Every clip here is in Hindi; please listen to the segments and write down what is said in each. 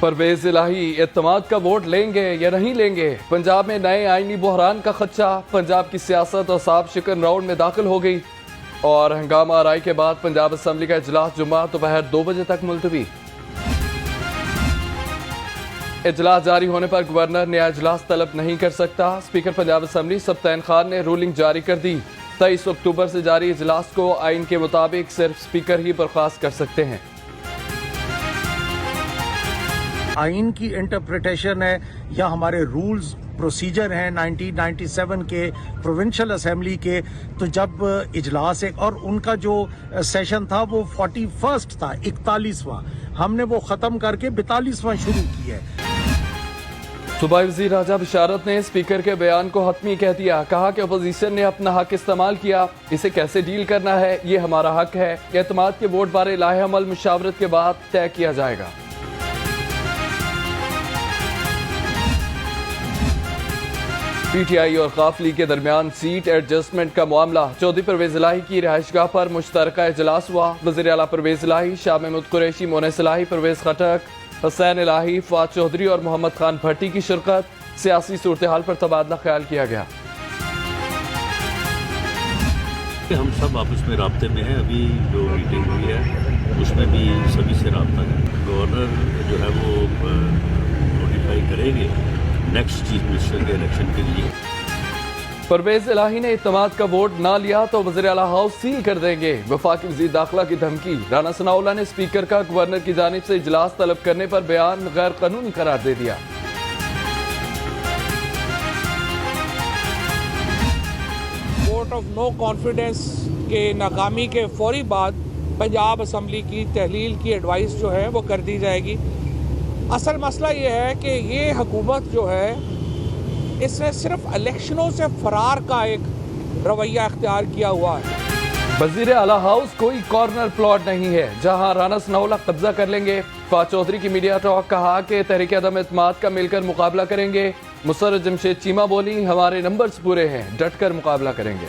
परवेज इलाही इत्तेमाद का वोट लेंगे या नहीं लेंगे? पंजाब में नए आईनी बहरान का खदशा। पंजाब की सियासत और साहब शिकन राउंड में दाखिल हो गई और हंगामा आराई के बाद पंजाब असम्बली का इजलास जुम्मा दोपहर 2 बजे तक मुलतवी। इजलास जारी होने पर गवर्नर नया इजलास तलब नहीं कर सकता। स्पीकर पंजाब असम्बली सब्तैन खान ने रूलिंग जारी कर दी। 23 अक्टूबर से जारी इजलास को आइन के मुताबिक सिर्फ स्पीकर ही बर्खास्त कर सकते हैं। आइन की इंटरप्रिटेशन है या हमारे रूल्स प्रोसीजर हैं 1997 के प्रोविंशियल असेंबली के। तो जब इजलास एक और उनका जो सेशन था वो 41st था, 41वां, हमने वो ख़त्म करके 42वां शुरू किया है। सूबाई वज़ीर राजा बिशारत ने स्पीकर के बयान को हतमी कह दिया। कहा कि अपोजिशन ने अपना हक इस्तेमाल किया, इसे कैसे डील करना है ये हमारा हक है। एतमाद के वोट बारे लाहे अमल मुशावरत के बाद तय किया जाएगा। पीटीआई और काफ लीग के दरमियान सीट एडजस्टमेंट का मामला। चौधरी परवेज इलाही की रिहाइशगाह पर मुश्तरका इजलास हुआ। वज़ीर आला परवेज इलाही, शाह महमूद कुरैशी, मोनेस इलाही, परवेज खटक, हुसैन इलाही, फवाद चौधरी और मोहम्मद खान भट्टी की शिरकत। सियासी सूरत हाल पर तबादला ख्याल किया गया। हम सब आपस में राब्ते में हैं। अभी जो मीटिंग हुई है उसमें भी सभी से राब्ता है। गवर्नर जो है वो नोटिफाई करेंगे नेक्स्ट चीफ मिनिस्टर के इलेक्शन के लिए। परवेज इलाही ने इत्तेमाद का वोट ना लिया तो वज़ीर आला हाउस सील कर देंगे। वफाकी वज़ीर दाखिला की धमकी। राना सनाउल्लाह ने स्पीकर का गवर्नर की जानिब से इजलास तलब करने पर बयान गैर कानूनी करार दे दिया। वोट ऑफ नो कॉन्फिडेंस के नाकामी के फौरी बाद पंजाब असम्बली की तहलील की एडवाइस जो है वो कर दी जाएगी। असल मसला ये है कि ये हुकूमत जो है इसने सिर्फ इलेक्शनों से फरार का एक रवैया इख्तियार किया हुआ है। वज़ीर आला हाउस कोई कॉर्नर प्लॉट नहीं है जहां राना सनाउल्लाह कब्जा कर लेंगे। फवाद चौधरी की मीडिया टॉक। कहा कि तहरीक अदम एतमाद का मिलकर मुकाबला करेंगे। मुसर्रत जमशेद चीमा बोली, हमारे नंबर्स पूरे हैं, डट कर मुकाबला करेंगे।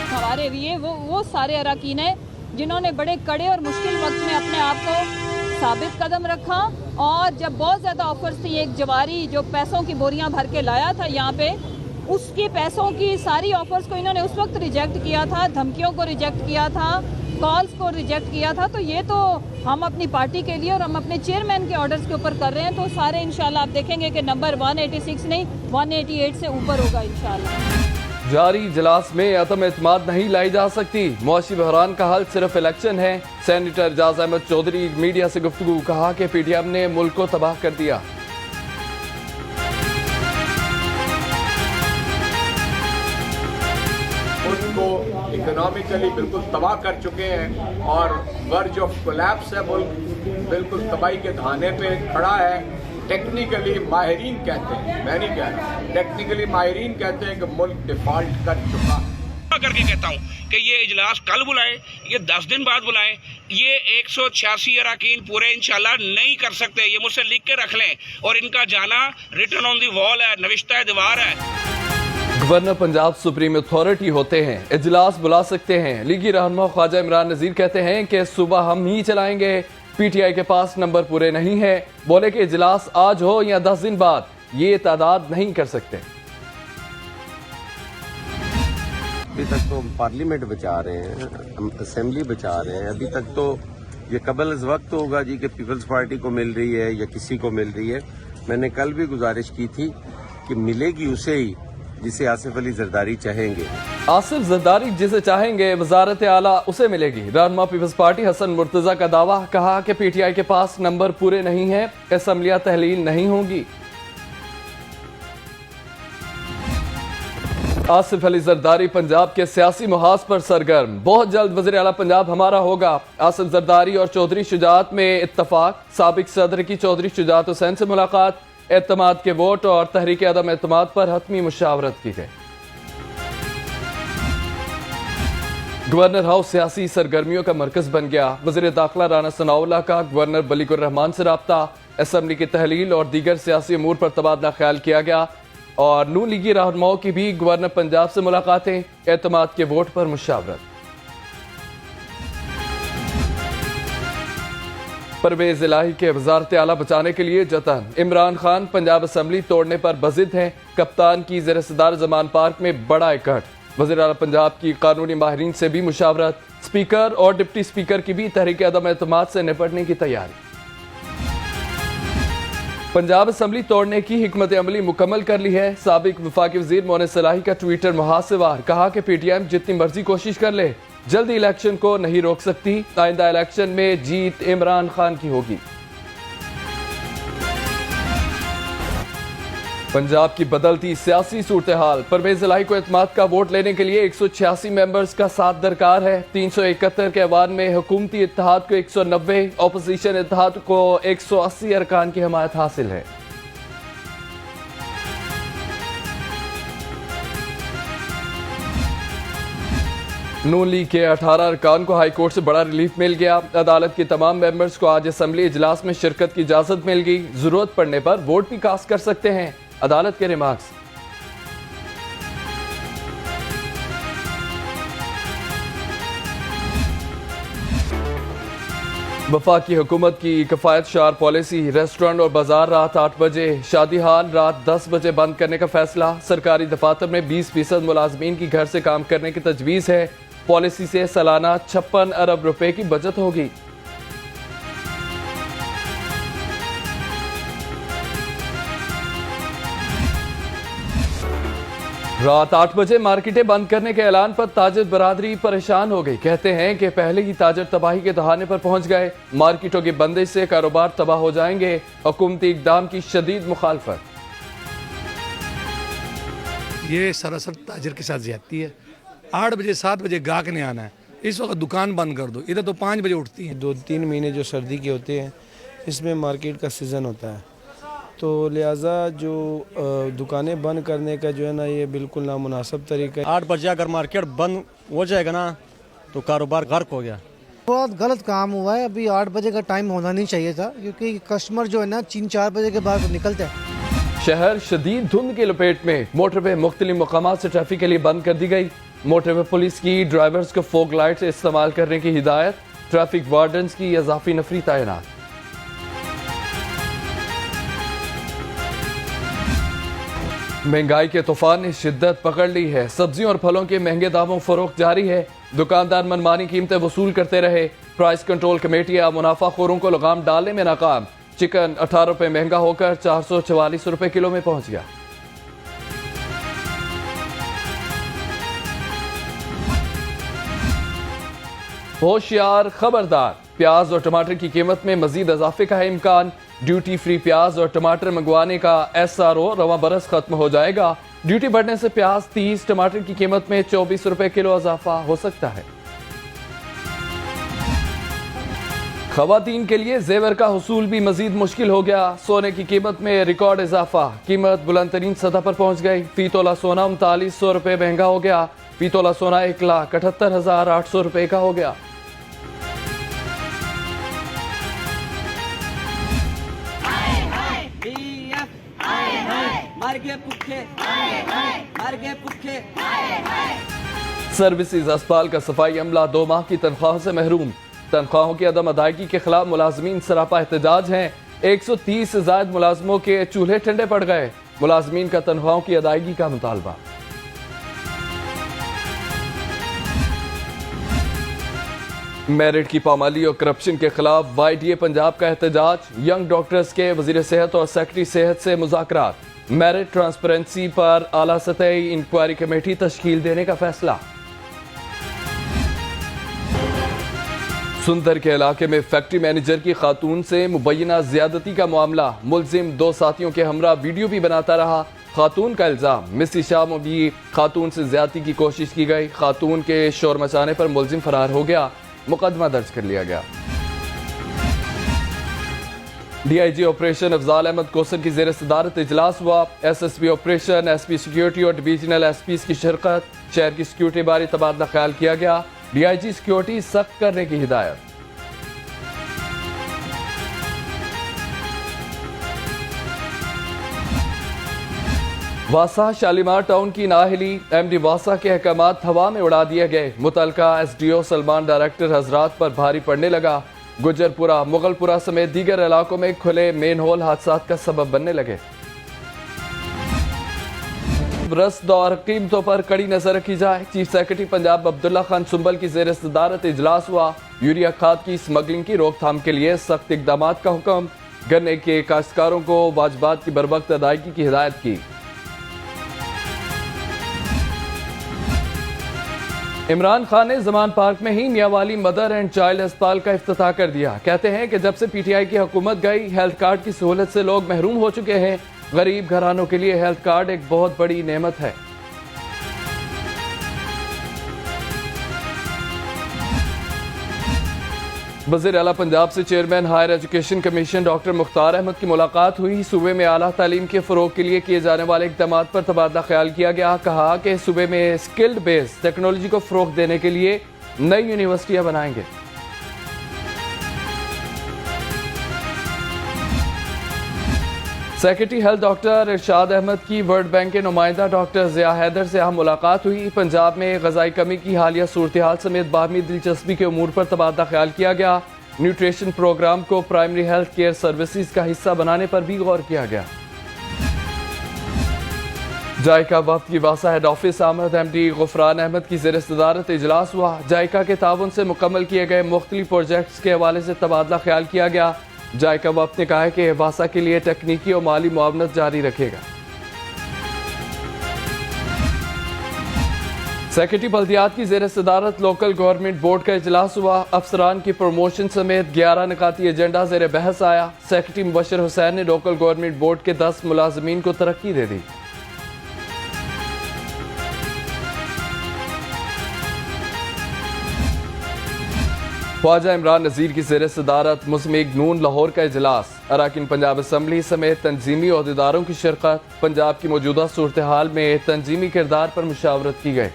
हमारे लिए वो सारे अरकान हैं जिन्होंने बड़े कड़े और मुश्किल वक्त में अपने आप को साबित कदम रखा और जब बहुत ज़्यादा ऑफर्स थी, एक जवारी जो पैसों की बोरियां भर के लाया था यहाँ पे, उसके पैसों की सारी ऑफर्स को इन्होंने उस वक्त रिजेक्ट किया था, धमकियों को रिजेक्ट किया था, कॉल्स को रिजेक्ट किया था। तो ये तो हम अपनी पार्टी के लिए और हम अपने चेयरमैन के ऑर्डर्स के ऊपर कर रहे हैं। तो सारे इंशाल्लाह आप देखेंगे कि नंबर 186 नहीं 188 से ऊपर होगा इंशाल्लाह। जारी इजलास में अदम एतमाद नहीं लाई जा सकती। मुआशी बहरान का हल सिर्फ इलेक्शन है। सेनेटर एजाज अहमद चौधरी मीडिया से गुफ्तगू। कहा कि पीटीएम ने मुल्क को तबाह कर दिया। मुल्क को इकोनॉमिकली बिल्कुल तबाह कर चुके हैं और वर्ज ऑफ कोलैप्स है। मुल्क बिल्कुल तबाही के धाने पे खड़ा है। टेक्निकली माहिरीन कहते हैं, मैं नहीं कह रहा, टेक्निकली माहिरीन कहते हैं कि मुल्क डिफॉल्ट कर चुका। करके कहता हूँ कि ये इजलास कल बुलाए, ये 10 दिन बाद बुलाएं। ये 186 अरकान पूरे इंशाल्लाह नहीं कर सकते। ये मुझसे लिख के रख लें और इनका जाना रिटर्न ऑन दी वॉल है, नविश्ता दीवार है। गवर्नर पंजाब सुप्रीम अथॉरिटी होते हैं, इजलास बुला सकते हैं। लीगी रहनुमा ख्वाजा इमरान नजीर कहते हैं कि सुबह हम ही चलाएंगे। पीटीआई के पास नंबर पूरे नहीं है। बोले कि इजलास आज हो या 10 दिन बाद, ये तादाद नहीं कर सकते। अभी तक तो पार्लियामेंट बचा रहे हैं, असेंबली बचा रहे हैं। अभी तक तो ये कबल अज़ वक्त होगा जी कि पीपल्स पार्टी को मिल रही है या किसी को मिल रही है। मैंने कल भी गुजारिश की थी कि मिलेगी उसे ही जिसे आसिफ अली जरदारी चाहेंगे। आसिफ जरदारी जिसे चाहेंगे वजारत आला उसे मिलेगी। रहनुमा पीपल्स पार्टी हसन मुर्तजा का दावा। कहा कि पीटीआई के पास नंबर पूरे नहीं है, असम्बलियां तहलील नहीं होंगी। आसिफ अली जरदारी पंजाब के सियासी मुहाज पर सरगर्म। बहुत जल्द वज़ीर आला पंजाब हमारा होगा। आसिफ जरदारी और चौधरी शुजात में इत्तफाक। साबिक सदर की चौधरी शुजात हुसैन से मुलाकात। एतमाद के वोट और तहरीक अदम एतमाद पर हतमी मुशावरत की गई। गवर्नर हाउस सियासी सरगर्मियों का मरकज बन गया। वज़ीर दाखिला राना सनाउल्लाह का गवर्नर बलीकुर रहमान से राब्ता। असम्बली की तहलील और दीगर सियासी अमूर पर तबादला ख्याल किया गया और नून लीगी रहनुमाओं की भी गवर्नर पंजाब से मुलाकातें। एतमाद के वोट पर मुशावरत। परवेज इलाही के वजारत आला बचाने के लिए जतन। इमरान खान पंजाब असम्बली तोड़ने पर बजिद हैं। कप्तान की ज़ेर सदार जमान पार्क में बड़ा इकट्ठ। वज़ीर आला पंजाब की कानूनी माहिरीन से भी मुशावरत। स्पीकर और डिप्टी स्पीकर की भी तहरीक अदम एतमाद से निपटने की तैयारी। पंजाब असम्बली तोड़ने की हिकमत अमली मुकम्मल कर ली है। साबिक वफाकी वजीर मोहनिस सलाही का ट्विटर मुहासिवार। कहा कि पीटीएम जितनी मर्जी कोशिश कर ले, जल्दी इलेक्शन को नहीं रोक सकती। आइंदा इलेक्शन में जीत इमरान खान की होगी। पंजाब की बदलती सियासी सूरत हाल। परवेज इलाही को एतमाद का वोट लेने के लिए 186 मेंबर्स का साथ दरकार है। 371 के ऐवान में हुकूमती इत्तेहाद को 190, अपोजिशन इत्तेहाद को 180 अरकान की हमायत हासिल है। नून लीग के 18 अरकान को हाई कोर्ट से बड़ा रिलीफ मिल गया। अदालत के तमाम मेंबर्स को आज असम्बली इजलास में शिरकत की इजाजत मिल गई। जरूरत पड़ने पर वोट भी कास्ट कर सकते हैं, अदालत के रिमार्क्स। वफाकी हुकूमत की किफायत शार पॉलिसी। रेस्टोरेंट और बाजार रात 8 बजे, शादी हाल रात 10 बजे बंद करने का फैसला। सरकारी दफातर में 20% मुलाजमीन की घर से काम करने की तजवीज़ है। पॉलिसी से सालाना 56 अरब रुपए की बचत होगी। रात 8 बजे मार्केटें बंद करने के ऐलान पर ताजिर बरादरी परेशान हो गई। कहते हैं कि पहले ही ताजिर तबाही के दहाने पर पहुंच गए। मार्केटों की बंदिश से कारोबार तबाह हो जाएंगे। हुकूमती इकदाम की शदीद मुखालफत। ये सरासर ताजिर के साथ ज्यादती है। 8 बजे 7 बजे गाहक ने आना है, इस वक्त दुकान बंद कर दो। इधर तो 5 बजे उठती है। 2-3 महीने जो सर्दी के होते हैं, इसमें मार्केट का सीज़न होता है, तो लिहाजा जो दुकानें बंद करने का जो है ना, ये बिल्कुल नामुनासिब तरीका है। 8 बजे अगर मार्केट बंद हो जाएगा ना, तो कारोबार गर्क हो गया। बहुत गलत काम हुआ है। अभी 8 बजे का टाइम होना नहीं चाहिए था, क्योंकि कस्टमर जो है ना 3-4 बजे के बाद निकलते हैं। शहर शदीद धुंध की लपेट में। मोटरवे मुख्तलिफ मकामात से ट्रैफिक के लिए बंद कर दी गई। मोटरवे पुलिस की ड्राइवर्स को फोग लाइट इस्तेमाल करने की हिदायत। ट्रैफिक वार्डन्स की इजाफी नफरी तैनात। महंगाई के तूफान ने शिद्दत पकड़ ली है। सब्जियों और फलों के महंगे दामों फरोख्त जारी है। दुकानदार मनमानी कीमतें वसूल करते रहे। प्राइस कंट्रोल कमेटियां मुनाफाखोरों को लगाम डालने में नाकाम। चिकन 18 रुपए महंगा होकर 444 रुपए किलो में पहुंच गया। होशियार खबरदार, प्याज और टमाटर की कीमत में मजीद इजाफे का है इम्कान। ड्यूटी फ्री प्याज और टमाटर मंगवाने का SRO रवा बरस खत्म हो जाएगा। ड्यूटी बढ़ने से प्याज 30, टमाटर की कीमत में 24 रुपए किलो इजाफा हो सकता है। खवातीन के लिए जेवर का हुसूल भी मजीद मुश्किल हो गया। सोने की कीमत में रिकॉर्ड इजाफा। कीमत बुलंद तरीन सतह पर पहुंच गई। फी तोला सोना 3900 रुपए महंगा हो गया। फी तोला सोना 1,78,800 रुपए का हो गया। सर्विसेज अस्पताल का सफाई अमला 2 माह की तनख्वाहों से महरूम। तनख्वाहों की अदम अदायगी के खिलाफ मुलाजमीन सरापा एहतजाज हैं। 130 से ज्यादा मुलाजमों के चूल्हे ठंडे पड़ गए। मुलाजमीन का तनख्वाहों की अदायगी का मुतालबा। मेरिट की पामाली और करप्शन के खिलाफ YDA पंजाब का एहतजाज। यंग डॉक्टर्स के वजीर सेहत और सेक्रेटरी सेहत से मुज़ाकरात। मेरिट ट्रांसपेरेंसी पर आला सतही इंक्वायरी कमेटी तश्कील देने का फैसला। सुंदर के इलाके में फैक्ट्री मैनेजर की खातून से मुबैना ज्यादती का मामला। मुलजिम 2 साथियों के हमरा वीडियो भी बनाता रहा। खातून का इल्जाम, मिसी शाह में भी खातून से ज्यादती की कोशिश की गई। खातून के शोर मचाने पर मुलजिम फरार हो गया। मुकदमा दर्ज कर लिया गया। DIG ऑपरेशन अफजाल अहमद कोसर की जेर सदारत इजलास हुआ। SSP ऑपरेशन, SP सिक्योरिटी और डिवीजनल SPs की शिरकत। शहर की सिक्योरिटी बारे तबादला ख्याल किया गया। DIG सिक्योरिटी सख्त करने की हिदायत। वासा शालीमार टाउन की नाहली। MD वासा के अहकामात हवा में उड़ा दिए गए। मुतलका SDO सलमान डायरेक्टर हजरात पर भारी पड़ने लगा। गुजरपुरा, मुगलपुरा समेत दीगर इलाकों में खुले मेन होल हादसात का सबब बनने लगे। रस्द और कीमतों पर कड़ी नजर रखी जाए। चीफ सेक्रेटरी पंजाब अब्दुल्ला खान सुंबल की ज़ेर सदारत इजलास हुआ। यूरिया खाद की स्मगलिंग की रोकथाम के लिए सख्त इकदाम का हुक्म। गन्ने के काश्तकारों को वाजबात की बरवक्त अदायगी की हिदायत की। इमरान खान ने जमान पार्क में ही मियांवाली मदर एंड चाइल्ड अस्पताल का इफ्तिताह कर दिया। कहते हैं कि जब से पीटीआई की हुकूमत गई, हेल्थ कार्ड की सहूलत से लोग महरूम हो चुके हैं। गरीब घरानों के लिए हेल्थ कार्ड एक बहुत बड़ी नेमत है। वज़ीर आला पंजाब से chairman higher education commission doctor Mukhtar Ahmad की मुलाकात हुई। सूबे में आला तालीम के फ़रोग के लिए किए जाने वाले इक़दाम पर तबादला ख्याल किया गया। कहा कि सूबे में स्किल्ड बेस्ड टेक्नोलॉजी को फ़रोग देने के लिए नई यूनिवर्सिटियां बनाएंगे। सेक्रेटरी हेल्थ डॉक्टर इरशाद अहमद की वर्ल्ड बैंक के नुमाइंदा डॉक्टर ज़िया हैदर से अहम मुलाकात हुई। पंजाब में ग़ज़ाई कमी की हालिया सूरत हाल समेत बाहमी दिलचस्पी के उमूर पर तबादला ख्याल किया गया। न्यूट्रिशन प्रोग्राम को प्राइमरी हेल्थ केयर सर्विसेज का हिस्सा बनाने पर भी गौर किया गया। जायका वफ्द की वासा हेड ऑफिस आमद MD गुफरान अहमद की ज़ेर सदारत इजलास हुआ। जायका के ताउन से मुकम्मल किए गए मुख्तलिफ प्रोजेक्ट्स के हवाले से तबादला ख्याल किया गया। जायका वफ्द ने कहा है कि वासा के लिए तकनीकी और माली मुआवनत जारी रखेगा। सेक्रेटरी बल्दियात की ज़ेर सदारत लोकल गवर्नमेंट बोर्ड का इजलास हुआ। अफसरान की प्रमोशन समेत 11 निकाती एजेंडा ज़ेर बहस आया। सेक्रेटरी मुबशर हुसैन ने लोकल गवर्नमेंट बोर्ड के 10 मुलाजमीन को तरक्की दे दी। ख्वाजा इमरान नज़ीर की ज़ेर सदारत मुस्लिम नून लाहौर का इजलास। अराकीन पंजाब असम्बली समेत तंजीमी अहदेदारों की शिरकत। पंजाब की मौजूदा सूरत हाल में तंजीमी किरदार पर मुशावरत की गई।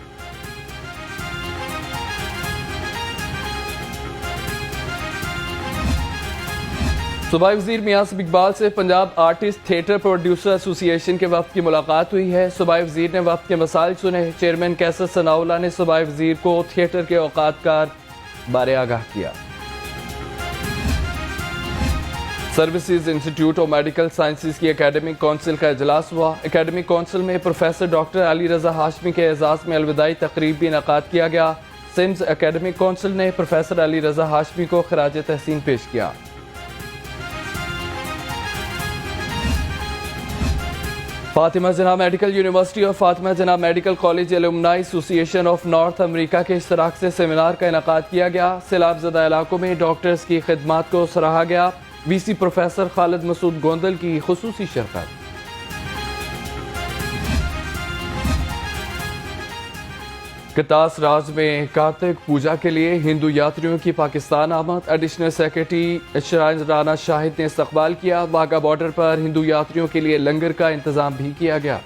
सूबाई वज़ीर मियां इकबाल से Punjab artist theatre producer association के वफ्द की मुलाकात हुई है। सूबाई वज़ीर ने वफ्द के मसाइल सुने। चेयरमैन कैसर सनाउल्लाह ने सूबाई वज़ीर को थिएटर के औकातकार बारे आगाह किया। Services institute of medical sciences की एकेडमिक काउंसिल का इजलास हुआ। एकेडमिक काउंसिल में प्रोफेसर डॉक्टर अली रजा हाशमी के एजाज में अलविदाई तकरीब भी इनेकाद किया गया। सिम्स एकेडमिक काउंसिल ने प्रोफेसर अली रजा हाशमी को खराज तहसीन पेश किया। फातिमा जना मेडिकल यूनिवर्सिटी और फातिमा जना medical college alumni association of north America के इश्तराक से सेमिनार का इनेकाद किया गया। सैलाबज़दा इलाकों में डॉक्टर्स की खिदमात को सराहा गया। VC प्रोफेसर खालिद मसूद गोंदल की खुसूसी शिरकत। कतास राज में कार्तिक पूजा के लिए हिंदू यात्रियों की पाकिस्तान आमद। Additional secretary shrine Rana Shahid ने इस्तकबाल किया। वाघा बॉर्डर पर हिंदू यात्रियों के लिए लंगर का इंतजाम भी किया गया।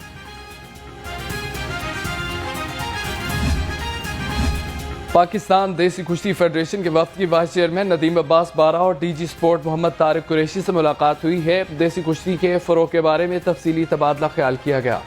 पाकिस्तान देसी कुश्ती फेडरेशन के वफ्द की वाइस चेयरमैन नदीम अब्बास बारा और DG स्पोर्ट मोहम्मद तारिक कुरैशी से मुलाकात हुई है। देसी कुश्ती के फरोग के बारे में तफसीली तबादला ख्याल किया गया।